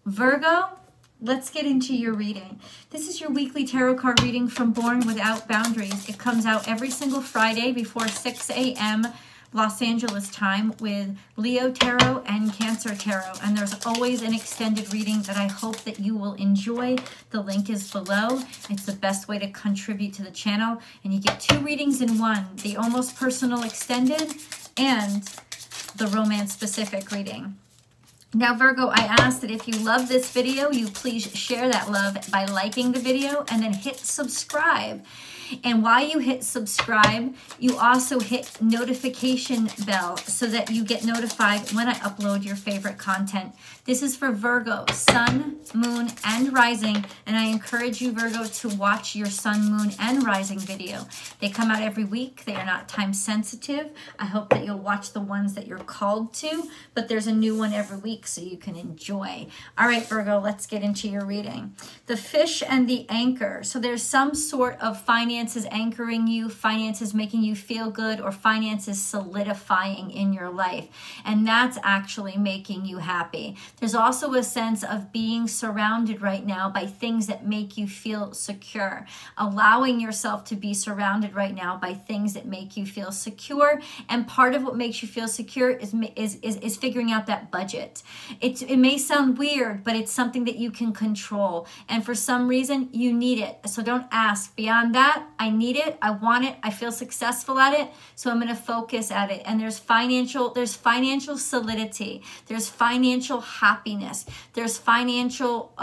Virgo, let's get into your reading. This is your weekly tarot card reading from Born Without Boundaries. It comes out every single Friday before 6 a.m. Los Angeles time with Leo Tarot and Cancer Tarot. And there's always an extended reading that I hope that you will enjoy. The link is below. It's the best way to contribute to the channel. And you get 2 readings in one, the almost personal extended and the romance specific reading. Now, Virgo, I ask that if you love this video, you please share that love by liking the video and then hit subscribe. And while you hit subscribe, you also hit notification bell so that you get notified when I upload your favorite content. This is for Virgo, sun, moon, and rising. And I encourage you, Virgo, to watch your sun, moon, and rising video. They come out every week. They are not time sensitive. I hope that you'll watch the ones that you're called to, but there's a new one every week so you can enjoy. All right, Virgo, let's get into your reading. The fish and the anchor. So there's some sort of finances anchoring you, finances making you feel good, or finances solidifying in your life. And that's actually making you happy. There's also a sense of being surrounded right now by things that make you feel secure. Allowing yourself to be surrounded right now by things that make you feel secure. And part of what makes you feel secure is figuring out that budget. It may sound weird, but it's something that you can control. And for some reason, you need it. So don't ask. Beyond that, I need it, I want it, I feel successful at it, so I'm going to focus at it. And there's financial solidity, there's financial happiness, there's financial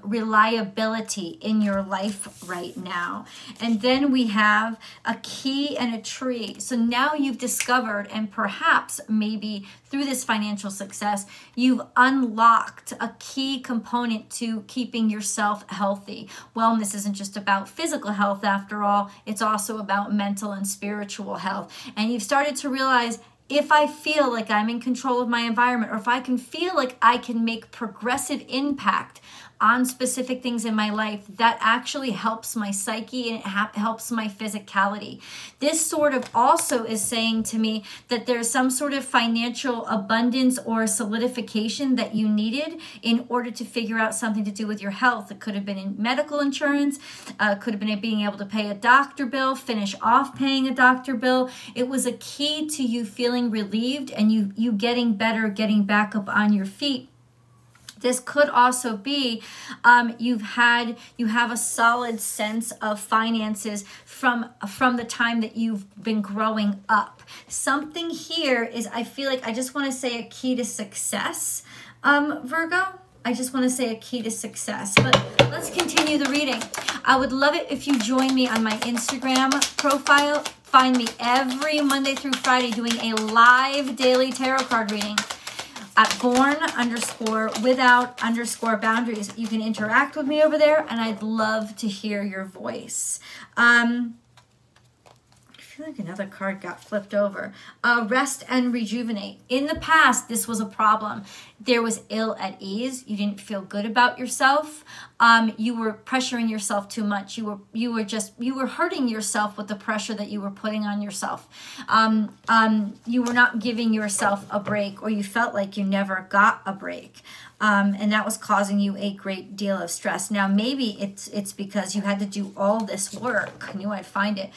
reliability in your life right now. And then we have a key and a tree. So now you've discovered, and perhaps maybe through this financial success, you've unlocked a key component to keeping yourself healthy. Wellness isn't just about physical health after all, it's also about mental and spiritual health. And you've started to realize, if I feel like I'm in control of my environment, or if I can feel like I can make progressive impact on specific things in my life, that actually helps my psyche and it helps my physicality. This sort of also is saying to me that there's some sort of financial abundance or solidification that you needed in order to figure out something to do with your health. It could have been in medical insurance, could have been being able to pay a doctor bill, finish off paying a doctor bill. It was a key to you feeling relieved and you getting better, getting back up on your feet. This could also be you have a solid sense of finances from the time that you've been growing up. Something here is, I feel like I just want to say a key to success, Virgo. I just want to say a key to success. But let's continue the reading. I would love it if you join me on my Instagram profile. Find me every Monday through Friday doing a live daily tarot card reading at Born_without_boundaries. You can interact with me over there, and I'd love to hear your voice. I feel like another card got flipped over. Rest and rejuvenate. In the past, this was a problem. There was ill at ease. You didn't feel good about yourself. You were pressuring yourself too much. You were hurting yourself with the pressure that you were putting on yourself. You were not giving yourself a break, or you felt like you never got a break. And that was causing you a great deal of stress. Now, maybe it's because you had to do all this work. I knew I'd find it.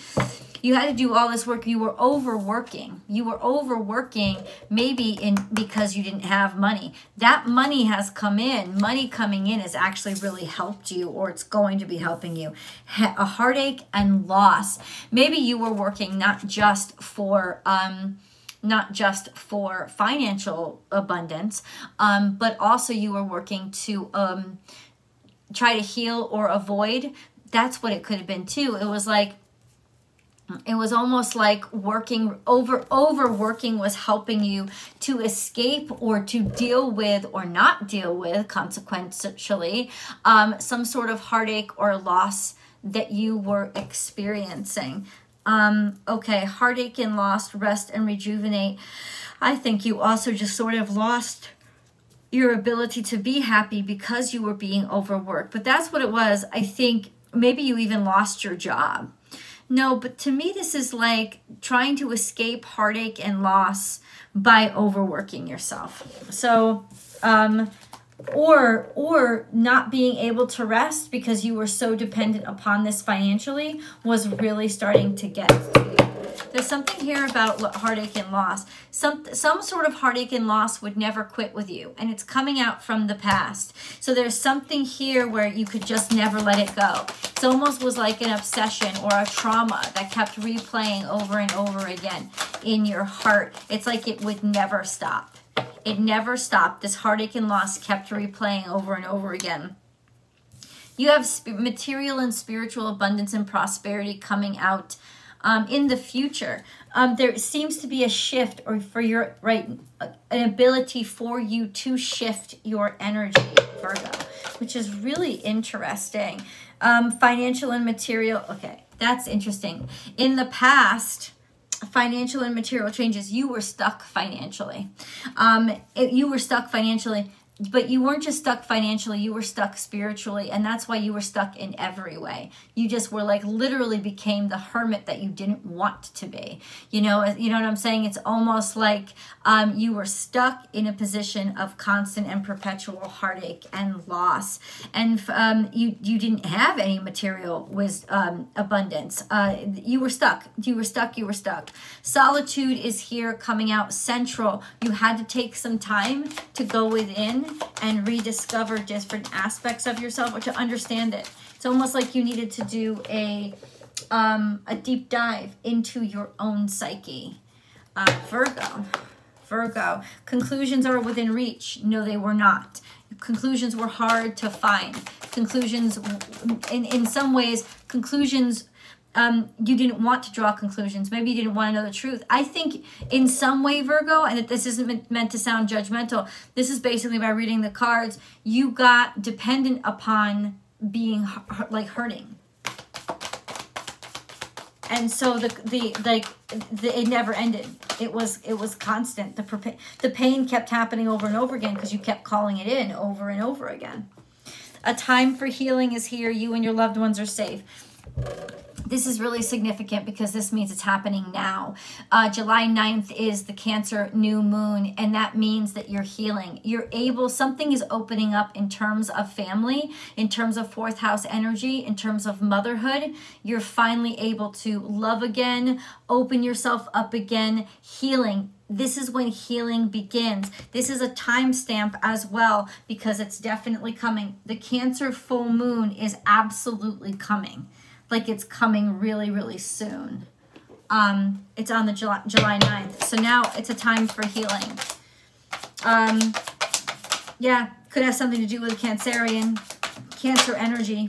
You had to do all this work. You were overworking. You were overworking maybe because you didn't have money. That money has come in. Money coming in has actually really helped you, or it's going to be helping you. A heartache and loss. Maybe you were working not just for financial abundance, but also you were working to try to heal or avoid. That's what it could have been too. It was almost like overworking was helping you to escape or to deal with, or not deal with, consequentially, some sort of heartache or loss that you were experiencing. Okay, heartache and loss, rest and rejuvenate. I think you also just sort of lost your ability to be happy because you were being overworked. But that's what it was. I think maybe you even lost your job. No, but to me, this is like trying to escape heartache and loss by overworking yourself. So or not being able to rest because you were so dependent upon this financially was really starting to get to you. There's something here about heartache and loss. Some sort of heartache and loss would never quit with you, and it's coming out from the past. So there's something here where you could just never let it go. It almost was like an obsession or a trauma that kept replaying over and over again in your heart. It's like it would never stop. It never stopped. This heartache and loss kept replaying over and over again. You have material and spiritual abundance and prosperity coming out in the future. There seems to be a shift, or for your an ability for you to shift your energy, Virgo, which is really interesting. Financial and material. Okay, that's interesting. In the past, financial and material changes, you were stuck financially. You were stuck financially, but you weren't just stuck financially, you were stuck spiritually, and that's why you were stuck in every way. You just were like literally became the hermit that you didn't want to be. You know what I'm saying? It's almost like you were stuck in a position of constant and perpetual heartache and loss, and you didn't have any material abundance. You were stuck. You were stuck. You were stuck. Solitude is here coming out central. You had to take some time to go within and rediscover different aspects of yourself, or to understand it. It's almost like you needed to do a deep dive into your own psyche. Virgo, conclusions are within reach. No, they were not. Conclusions were hard to find. Conclusions, in some ways, conclusions, you didn't want to draw conclusions. Maybe you didn't want to know the truth. I think in some way, Virgo, and this isn't meant to sound judgmental, this is basically by reading the cards, you got dependent upon being like hurting. And so it never ended. It was constant. The pain kept happening over and over again because you kept calling it in over and over again. A time for healing is here. You and your loved ones are safe. This is really significant because this means it's happening now. July 9th is the Cancer new moon, and that means that you're healing. Something is opening up in terms of family, in terms of fourth house energy, in terms of motherhood. You're finally able to love again, open yourself up again, healing. This is when healing begins. This is a timestamp as well because it's definitely coming. The Cancer full moon is absolutely coming. Like it's coming really, really soon. It's on the July 9th. So now it's a time for healing. Yeah, could have something to do with Cancerian, Cancer energy.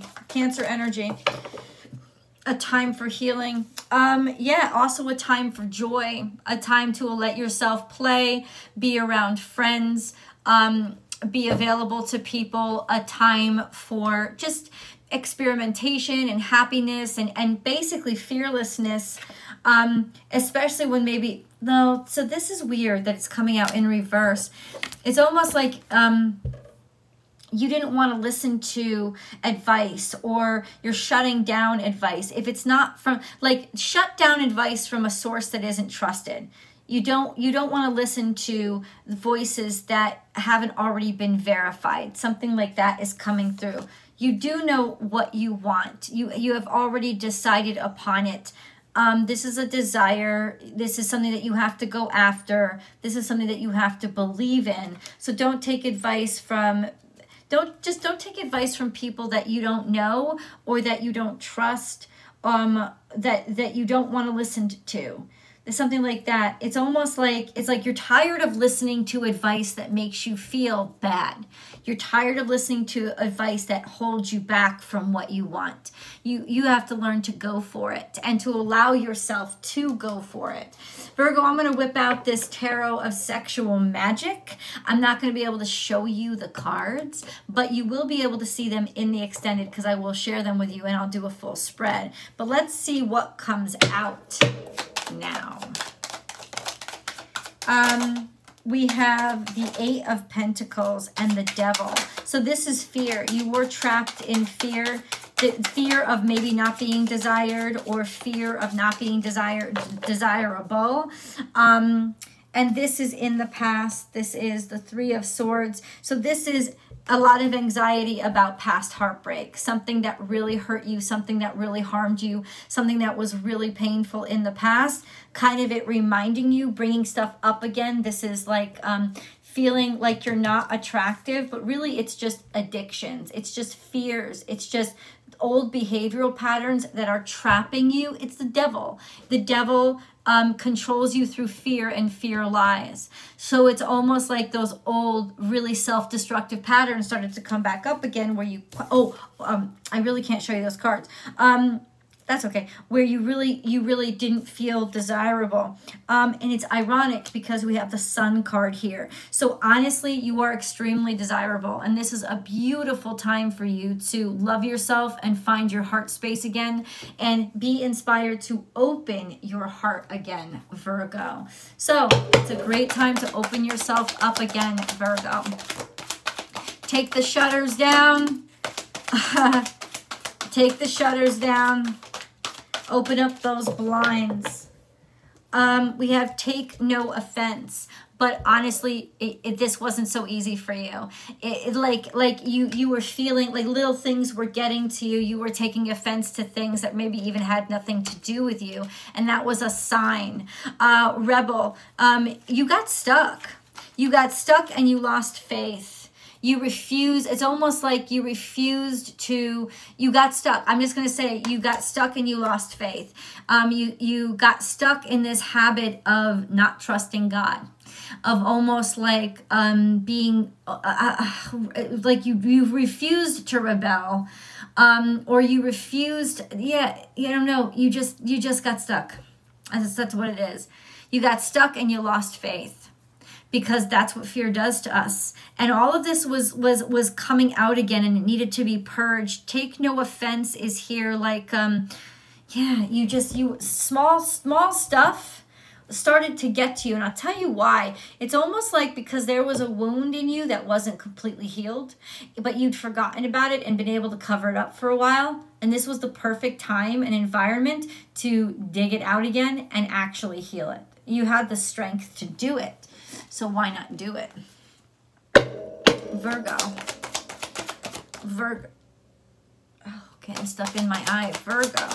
A time for healing. Yeah, also a time for joy. A time to let yourself play, be around friends, be available to people. A time for just experimentation and happiness and basically fearlessness, especially when maybe, no, so this is weird that it's coming out in reverse. It's almost like you didn't want to listen to advice, or you're shutting down advice. If it's not from, like, shut down advice from a source that isn't trusted. You don't want to listen to voices that haven't already been verified. Something like that is coming through. You do know what you want. You have already decided upon it. This is a desire. This is something that you have to go after. This is something that you have to believe in. So don't take advice from, don't take advice from people that you don't know or that you don't trust, that you don't want to listen to. Something like that. It's almost like, it's like you're tired of listening to advice that makes you feel bad. You're tired of listening to advice that holds you back from what you want. You have to learn to go for it and to allow yourself to go for it. Virgo, I'm going to whip out this tarot of sexual magic. I'm not going to be able to show you the cards, but you will be able to see them in the extended because I will share them with you and I'll do a full spread. But let's see what comes out now. We have the 8 of Pentacles and the Devil. So this is fear. You were trapped in fear. The fear of maybe not being desired, or fear of not being desirable. And this is in the past. This is the 3 of Swords. So this is a lot of anxiety about past heartbreak, something that really hurt you, something that really harmed you, something that was really painful in the past, kind of it reminding you, bringing stuff up again. This is like feeling like you're not attractive, but really it's just addictions. It's just fears. It's just old behavioral patterns that are trapping you. It's the devil. The devil controls you through fear, and fear lies. So it's almost like those old, really self-destructive patterns started to come back up again where you, I really can't show you those cards. That's okay. Where you really didn't feel desirable. And it's ironic because we have the Sun card here. So honestly, you are extremely desirable. And this is a beautiful time for you to love yourself and find your heart space again and be inspired to open your heart again, Virgo. So it's a great time to open yourself up again, Virgo. Take the shutters down. Take the shutters down. Open up those blinds. We have take no offense. But honestly, this wasn't so easy for you. Like you were feeling like little things were getting to you. You were taking offense to things that maybe even had nothing to do with you. And that was a sign. Rebel, you got stuck. You got stuck and you lost faith. You refuse. It's almost like you refused to, you got stuck. I'm just going to say you got stuck and you lost faith. You got stuck in this habit of not trusting God, of almost like being like you refused to rebel, or you refused. Yeah, you don't know. You just got stuck. That's what it is. You got stuck and you lost faith. Because that's what fear does to us. And all of this was coming out again, and it needed to be purged. Take no offense is here, like yeah, you small stuff started to get to you, and I'll tell you why. It's almost like because there was a wound in you that wasn't completely healed, but you'd forgotten about it and been able to cover it up for a while, and this was the perfect time and environment to dig it out again and actually heal it. You had the strength to do it. So why not do it? Virgo. Oh, getting stuck in my eye. Virgo.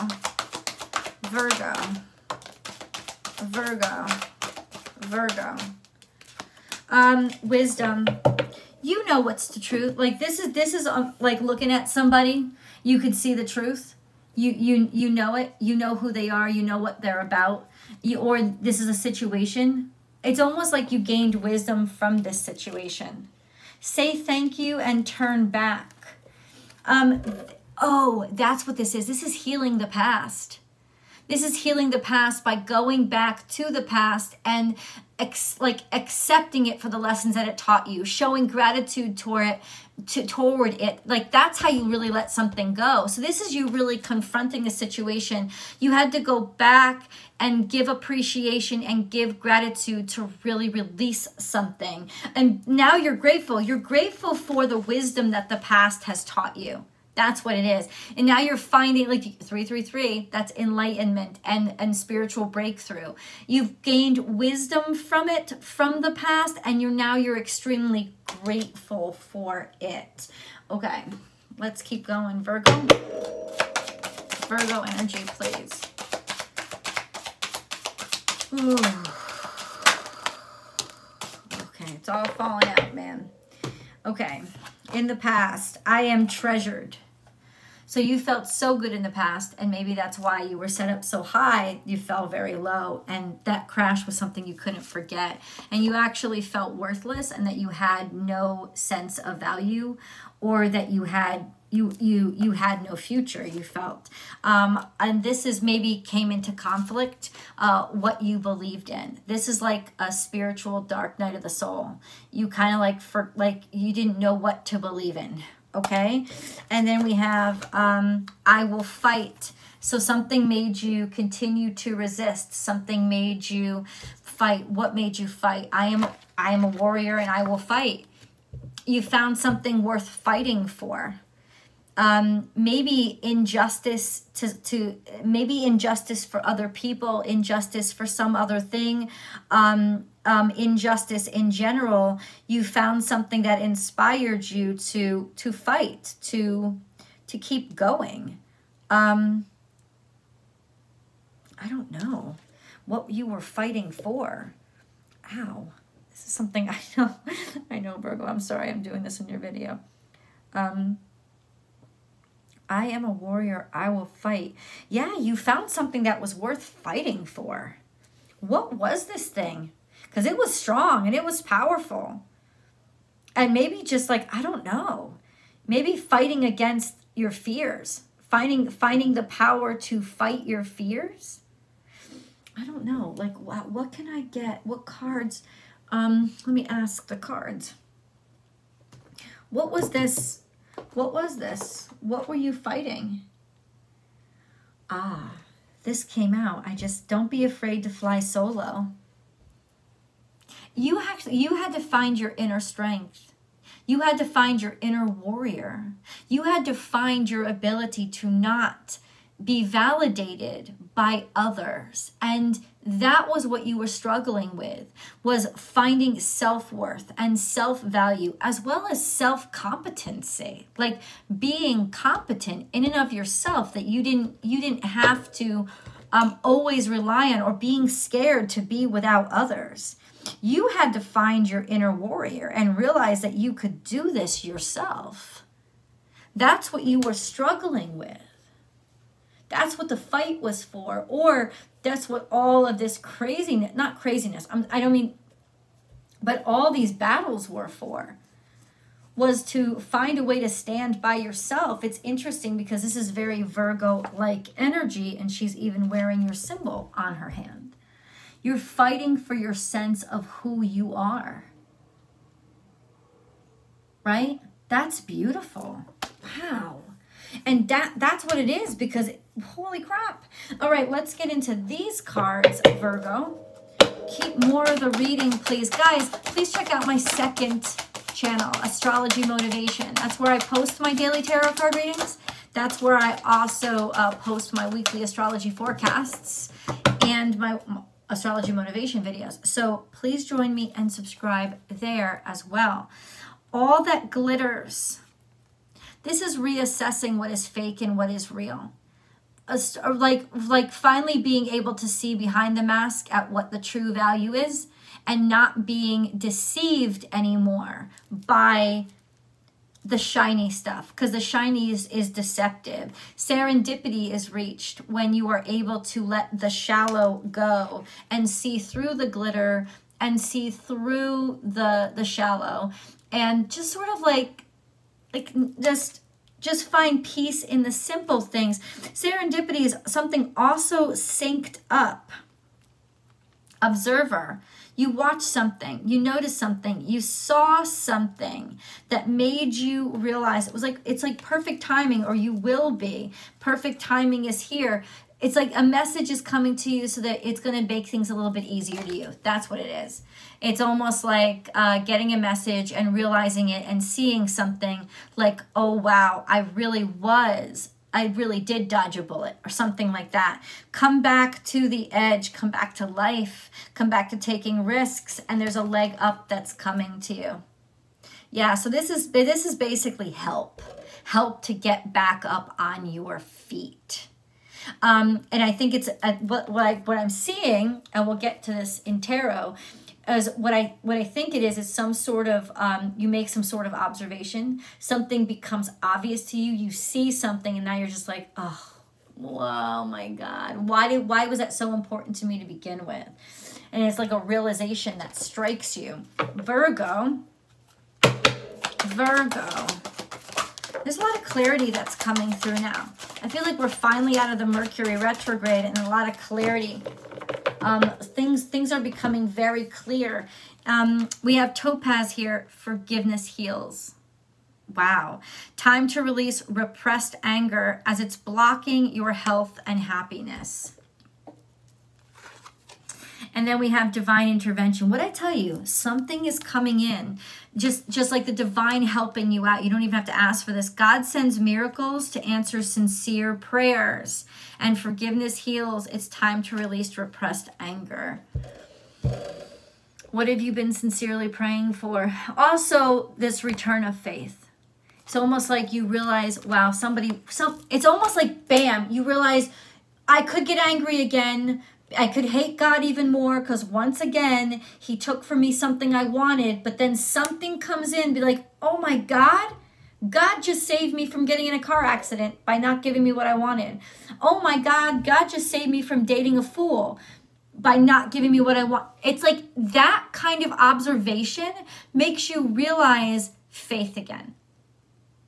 Wisdom. You know what's the truth. Like this is like looking at somebody. You could see the truth. You know it. You know who they are. You know what they're about. Or this is a situation. It's almost like you gained wisdom from this situation. Say thank you and turn back. Oh, that's what this is. This is healing the past. This is healing the past by going back to the past and accepting it for the lessons that it taught you, showing gratitude toward it. Like that's how you really let something go. So this is you really confronting a situation. You had to go back and give appreciation and give gratitude to really release something. And now you're grateful. You're grateful for the wisdom that the past has taught you. That's what it is. And now you're finding, like 333, that's enlightenment and spiritual breakthrough. You've gained wisdom from it, from the past, and you're extremely grateful for it. Okay, let's keep going. Virgo energy, please. Ooh. Okay, it's all falling out, man. Okay, in the past, I am treasured. So you felt so good in the past, and maybe that's why you were set up so high, you fell very low, and that crash was something you couldn't forget. And you actually felt worthless, and that you had no sense of value, or that you had no future, you felt. And this is maybe came into conflict, what you believed in. This is like a spiritual dark night of the soul. You kind of like you didn't know what to believe in. Okay, and then we have I will fight. So something made you continue to resist. Something made you fight. What made you fight? I am a warrior and I will fight. You found something worth fighting for. maybe injustice maybe injustice for other people, injustice for some other thing, injustice in general. You found something that inspired you to fight, to keep going. I don't know what you were fighting for. Ow. This is something I know. I know, Virgo. I'm sorry I'm doing this in your video. I am a warrior. I will fight. Yeah, you found something that was worth fighting for. What was this thing? Because it was strong and it was powerful. And maybe just like, I don't know, maybe fighting against your fears, finding the power to fight your fears. I don't know, like, what can I get? What cards? Let me ask the cards. What was this? What was this? What were you fighting? Ah, this came out. Don't be afraid to fly solo. You had to find your inner strength. You had to find your inner warrior. You had to find your ability to not be validated by others. And that was what you were struggling with, was finding self-worth and self-value, as well as self-competency, like being competent in and of yourself, that you didn't have to always rely on, or being scared to be without others. You had to find your inner warrior and realize that you could do this yourself. That's what you were struggling with. That's what the fight was for, or that's what all of this craziness, not craziness, I don't mean, but all these battles were for, was to find a way to stand by yourself. It's interesting because this is very Virgo-like energy, and she's even wearing your symbol on her hand. You're fighting for your sense of who you are, right? That's beautiful. Wow. And that's what it is, because holy crap. All right, let's get into these cards, Virgo. Keep more of the reading, please. Guys, please check out my second channel, Astrology Motivation. That's where I post my daily tarot card readings. That's where I also post my weekly astrology forecasts and my astrology motivation videos. So please join me and subscribe there as well. All that glitters. This is reassessing what is fake and what is real. Like finally being able to see behind the mask at what the true value is, and not being deceived anymore by the shiny stuff, because the shiny is deceptive. Serendipity is reached when you are able to let the shallow go and see through the glitter and see through the shallow, and just sort of just find peace in the simple things. Serendipity is something also synced up. Observer. You watch something, you notice something, you saw something that made you realize it's like perfect timing, or you will be. Perfect timing is here. It's like a message is coming to you so that it's going to make things a little bit easier to you. That's what it is. It's almost like getting a message and realizing it and seeing something like, oh, wow, I really did dodge a bullet, or something like that. Come back to the edge, come back to life, come back to taking risks, and there's a leg up that's coming to you. Yeah, so this is basically help to get back up on your feet. And I think it's what I'm seeing, and we'll get to this in tarot, is what I think it is some sort of, you make some sort of observation, something becomes obvious to you, you see something, and now you're just like, oh my God, why was that so important to me to begin with? And it's like a realization that strikes you. Virgo, there's a lot of clarity that's coming through now. I feel like we're finally out of the Mercury retrograde, and a lot of clarity. Things are becoming very clear. We have Topaz here. Forgiveness heals. Wow. Time to release repressed anger as it's blocking your health and happiness. And then we have divine intervention. What I tell you, something is coming in. Just like the divine helping you out. You don't even have to ask for this. God sends miracles to answer sincere prayers. And forgiveness heals. It's time to release repressed anger. What have you been sincerely praying for? Also, this return of faith. It's almost like you realize, wow, it's almost like, bam, you realize I could get angry again. I could hate God even more because once again, he took from me something I wanted, but then something comes in, be like, oh my God, God just saved me from getting in a car accident by not giving me what I wanted. Oh my God, God just saved me from dating a fool by not giving me what I want. It's like that kind of observation makes you realize faith again.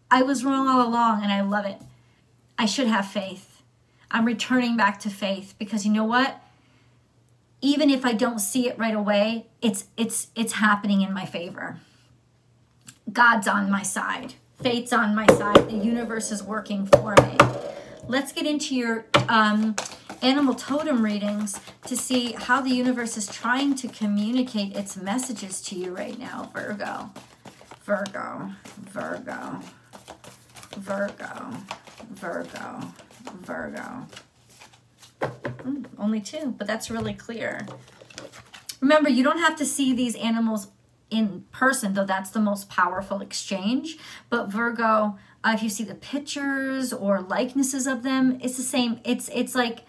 I was wrong all along and I love it. I should have faith. I'm returning back to faith because you know what? Even if I don't see it right away, it's happening in my favor. God's on my side. Fate's on my side. The universe is working for me. Let's get into your animal totem readings to see how the universe is trying to communicate its messages to you right now, Virgo. Virgo, Virgo, Virgo, Virgo, Virgo. Only two, but that's really clear. Remember, you don't have to see these animals in person, though that's the most powerful exchange. But Virgo, if you see the pictures or likenesses of them, it's the same. It's like,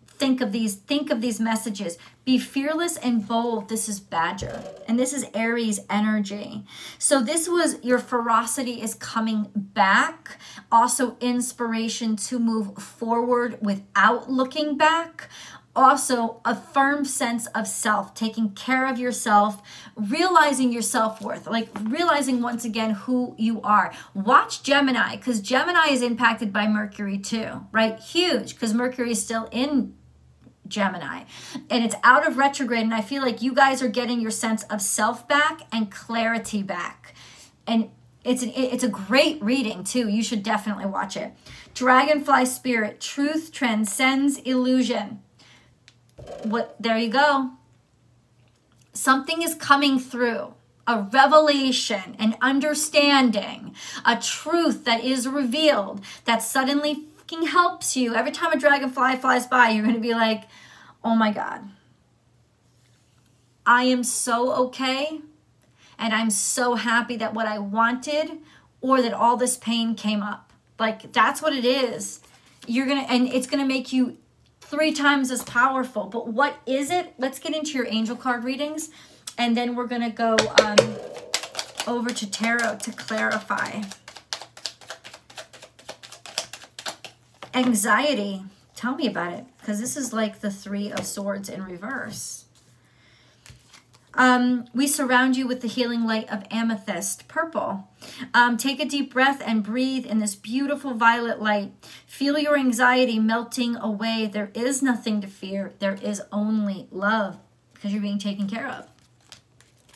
think of these messages. Be fearless and bold. This is Badger. And this is Aries energy. So this was your ferocity is coming back. Also inspiration to move forward without looking back. Also a firm sense of self, taking care of yourself, realizing your self-worth, like realizing once again who you are. Watch Gemini, because Gemini is impacted by Mercury too, right? Huge, because Mercury is still in Gemini and it's out of retrograde, and I feel like you guys are getting your sense of self back and clarity back, and it's a great reading too. You should definitely watch it. Dragonfly spirit, truth transcends illusion. There you go. Something is coming through, a revelation, an understanding, a truth that is revealed that suddenly helps you. Every time a dragonfly flies by, you're going to be like, oh my God, I am so okay. And I'm so happy that what I wanted or that all this pain came up. Like, that's what it is. And it's going to make you 3 times as powerful. But what is it? Let's get into your angel card readings. And then we're going to go over to tarot to clarify. Anxiety. Tell me about it, because this is like the 3 of Swords in reverse. We surround you with the healing light of amethyst, purple. Take a deep breath and breathe in this beautiful violet light. Feel your anxiety melting away. There is nothing to fear. There is only love, because you're being taken care of.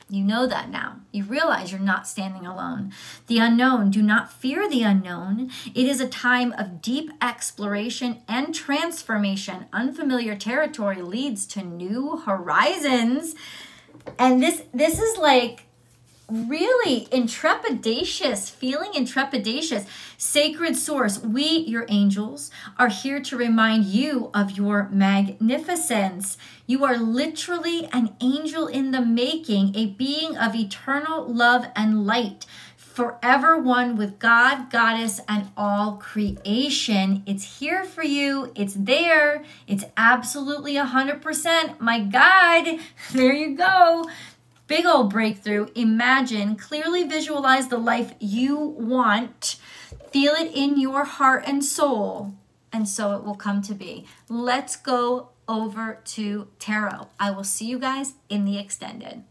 You know that now. You realize you're not standing alone. The unknown. Do not fear the unknown. It is a time of deep exploration and transformation. Unfamiliar territory leads to new horizons. And this is like really intrepidatious, feeling intrepidatious. Sacred source, we, your angels, are here to remind you of your magnificence. You are literally an angel in the making, a being of eternal love and light, forever one with God, Goddess, and all creation. It's here for you. It's there. It's absolutely 100%. My God, there you go. Big old breakthrough. Imagine, clearly visualize the life you want. Feel it in your heart and soul, and so it will come to be. Let's go over to tarot. I will see you guys in the extended.